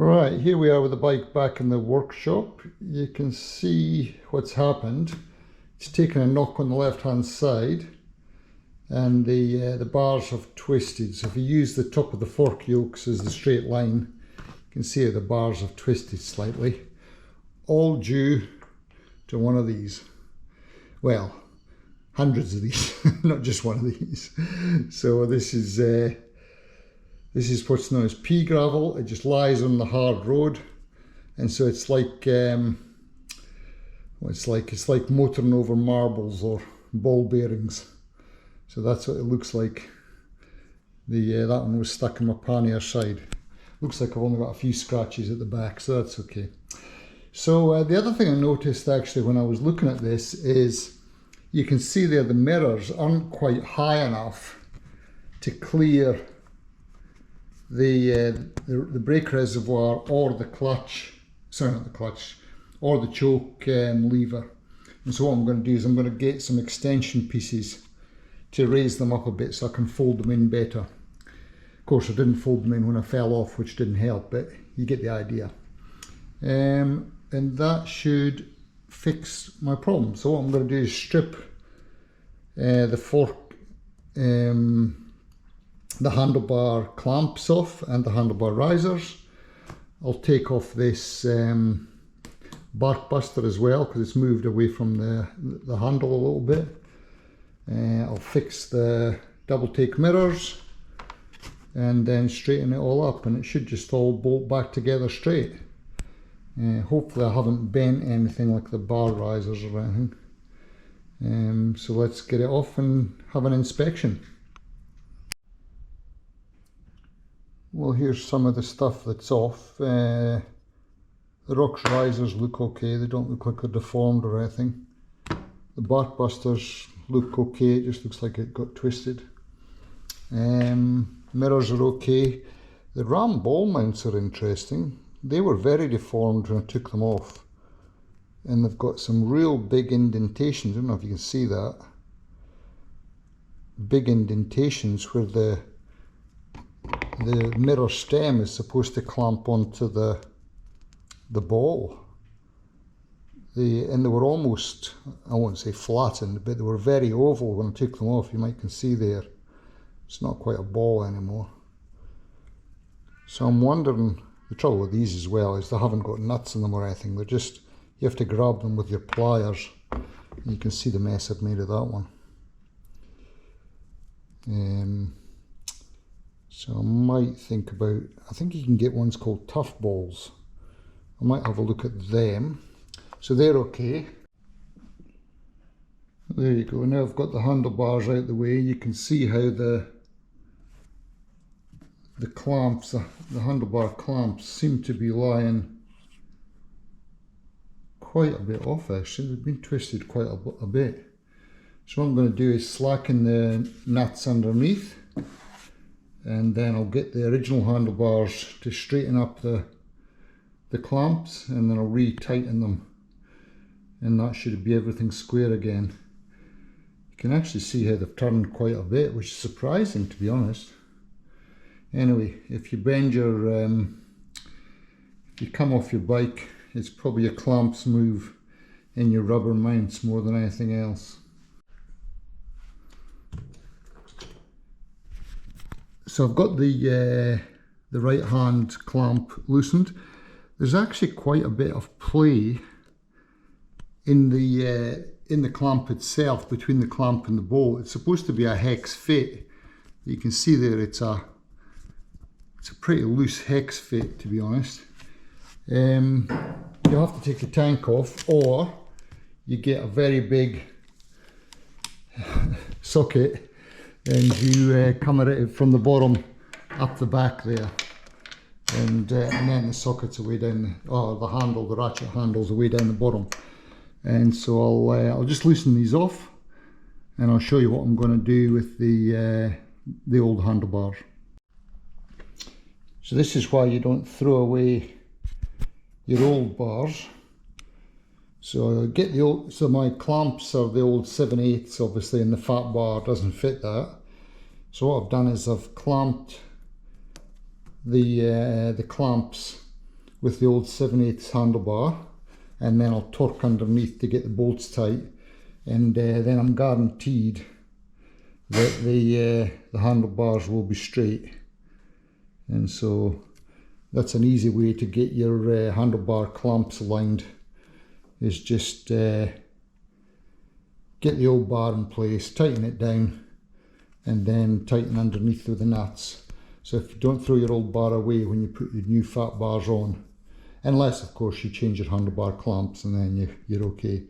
Right, here we are with the bike back in the workshop. You can see what's happened. It's taken a knock on the left hand side and the bars have twisted. So if you use the top of the fork yokes as the straight line, you can see how the bars have twisted slightly. All due to one of these. Well, hundreds of these, not just one of these. So this is what's known as pea gravel. It just lies on the hard road, and so it's like it's like motoring over marbles or ball bearings. So that's what it looks like. That one was stuck in my pannier side. Looks like I've only got a few scratches at the back, so that's okay. So the other thing I noticed actually when I was looking at this is you can see there the mirrors aren't quite high enough to clear the brake reservoir or the clutch, sorry not the clutch, or the choke lever. And so what I'm going to do is I'm going to get some extension pieces to raise them up a bit so I can fold them in better. Of course I didn't fold them in when I fell off, which didn't help, but you get the idea. And that should fix my problem. So what I'm going to do is strip the fork, the handlebar clamps off and the handlebar risers. I'll take off this bark buster as well because it's moved away from the handle a little bit. I'll fix the double take mirrors and then straighten it all up, and it should just all bolt back together straight. Hopefully I haven't bent anything like the bar risers or anything. So let's get it off and have an inspection. Well, here's some of the stuff that's off. The rocks risers look okay, they don't look like they're deformed or anything. The bark busters look okay, it just looks like it got twisted. Mirrors are okay. The ram ball mounts are interesting. They were very deformed when I took them off. And they've got some real big indentations, I don't know if you can see that. Big indentations where the mirror stem is supposed to clamp onto the ball. And they were almost, I won't say flattened, but they were very oval when I took them off. You can see there, it's not quite a ball anymore. So I'm wondering, the trouble with these as well is they haven't got nuts in them or anything. They're just, you have to grab them with your pliers. And you can see the mess I've made of that one. So I might think about, I think you can get ones called tough balls. I might have a look at them. So they're okay. There you go. Now I've got the handlebars out the way. You can see how the clamps, the handlebar clamps seem to be lying quite a bit off actually. They've been twisted quite a bit. So what I'm going to do is slacken the nuts underneath, and then I'll get the original handlebars to straighten up the clamps, and then I'll re-tighten them, and that should be everything square again. You can actually see how they've turned quite a bit, which is surprising to be honest. Anyway, if you bend your, if you come off your bike, it's probably your clamps move in your rubber mounts more than anything else. So I've got the right hand clamp loosened. There's actually quite a bit of play in the clamp itself, between the clamp and the bolt. It's supposed to be a hex fit. You can see there it's a pretty loose hex fit, to be honest. You have to take the tank off, or you get a very big socket and you come at it from the bottom up the back there, and then the sockets are way down, the handle, the ratchet handles are way down the bottom. And so I'll just loosen these off, and I'll show you what I'm going to do with the old handlebars. So this is why you don't throw away your old bars. So get the old, so my clamps are the old 7/8 obviously, and the fat bar doesn't fit that. So what I've done is I've clamped the clamps with the old 7/8 handlebar, and then I'll torque underneath to get the bolts tight, and then I'm guaranteed that the handlebars will be straight. And so that's an easy way to get your handlebar clamps aligned, is just get the old bar in place, tighten it down, and then tighten underneath with the nuts. So if you don't throw your old bar away when you put your new fat bars on, unless of course you change your handlebar clamps, and then you're okay.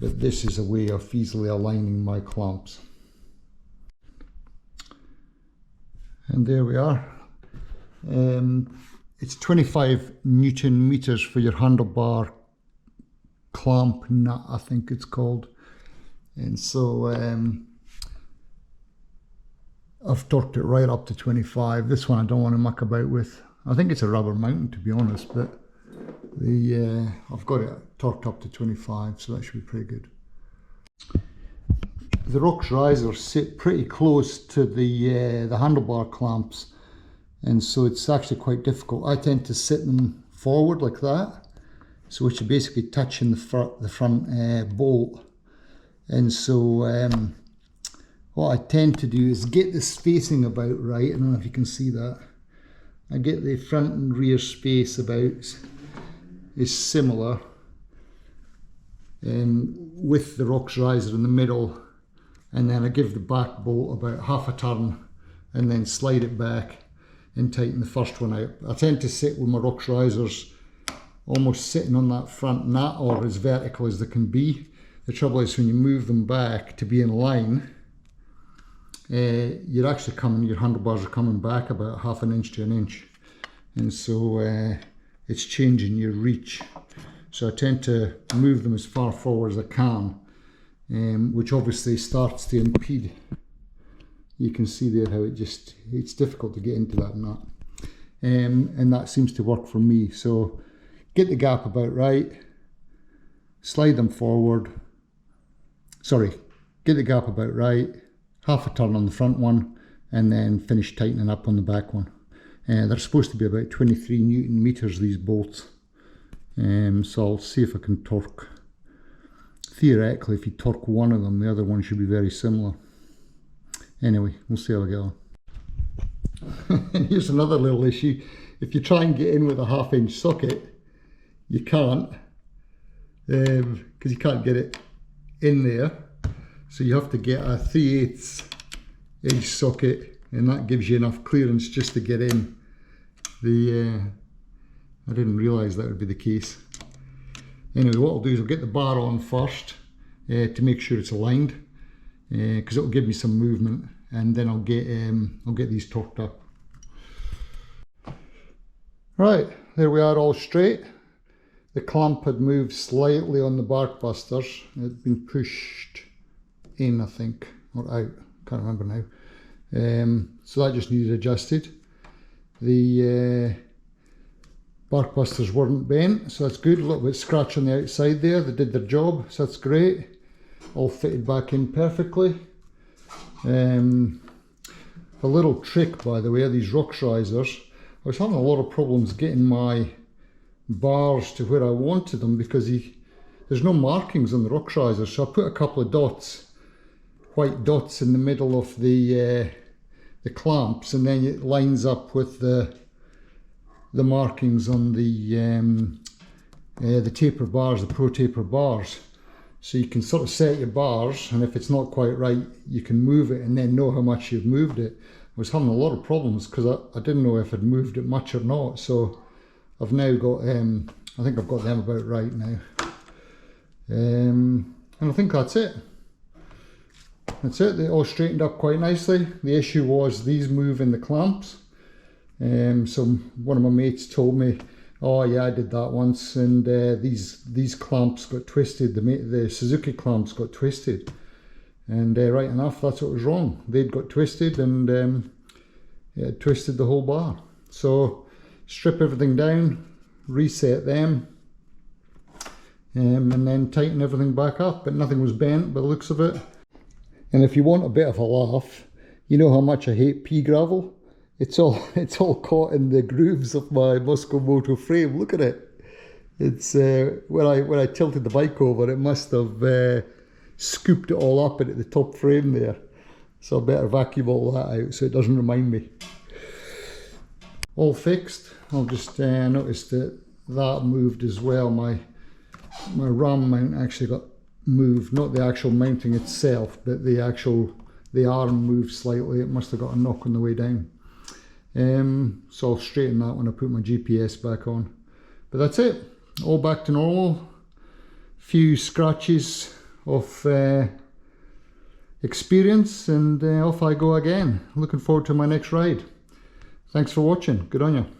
But this is a way of easily aligning my clamps. And there we are. It's 25 Newton meters for your handlebar clamp nut, I think it's called. And so I've torqued it right up to 25. This one I don't want to muck about with. I think it's a rubber mounting, to be honest, but I've got it torqued up to 25, so that should be pretty good. The Rox risers sit pretty close to the handlebar clamps, and so it's actually quite difficult. I tend to sit them forward like that, so which are basically touching the front bolt. And so what I tend to do is get the spacing about right. I don't know if you can see that. I get the front and rear space about is similar, with the Rox riser in the middle, and then I give the back bolt about half a turn and then slide it back and tighten the first one out. I tend to sit with my Rox risers almost sitting on that front nut, or as vertical as they can be. The trouble is when you move them back to be in line, you're actually your handlebars are coming back about half an inch to an inch, and so it's changing your reach. So I tend to move them as far forward as I can, which obviously starts to impede. You can see there how it's difficult to get into that nut, and that seems to work for me. So get the gap about right, slide them forward, get the gap about right, half a turn on the front one, and then finish tightening up on the back one. They're supposed to be about 23 Newton meters, these bolts, so I'll see if I can torque. Theoretically, if you torque one of them, the other one should be very similar. Anyway, we'll see how I get on. And here's another little issue. If you try and get in with a 1/2 inch socket, you can't, because you can't get it in there. So you have to get a 3/8 inch socket, and that gives you enough clearance just to get in. I didn't realise that would be the case. Anyway, what I'll do is I'll get the bar on first to make sure it's aligned, because it'll give me some movement, and then I'll get these torqued up. Right, there we are, all straight. The clamp had moved slightly on the bark busters. It had been pushed in, I think, or out, can't remember now. So that just needed adjusted. The bark busters weren't bent, so that's good. A little bit scratch on the outside there. They did their job, so that's great. All fitted back in perfectly. A little trick, by the way, are these Rox risers. I was having a lot of problems getting my bars to where I wanted them, because there's no markings on the Rox risers. So I put a couple of dots, white dots in the middle of the clamps, and then it lines up with the markings on the taper bars, the Pro Taper bars. So you can sort of set your bars, and if it's not quite right, you can move it and then know how much you've moved it. I was having a lot of problems because I didn't know if I'd moved it much or not. So I've now got, I think I've got them about right now. And I think that's it. That's it. They all straightened up quite nicely. The issue was these move in the clamps. So one of my mates told me, oh yeah, I did that once, and these clamps got twisted. The Suzuki clamps got twisted, and right enough, that's what was wrong. They'd got twisted, and it twisted the whole bar. So strip everything down, reset them, and then tighten everything back up. But nothing was bent by the looks of it. And if you want a bit of a laugh, you know how much I hate pea gravel. it's all caught in the grooves of my Moto frame. Look at it. It's when I tilted the bike over, it must have scooped it all up into the top frame there. So I better vacuum all that out so it doesn't remind me. All fixed. I'll just notice that moved as well. My ram mount actually got moved, not the actual mounting itself, but the arm moved slightly. It must have got a knock on the way down. So I'll straighten that when I put my GPS back on. But that's it. All back to normal. Few scratches of experience, and off I go again. Looking forward to my next ride. Thanks for watching. Good on you.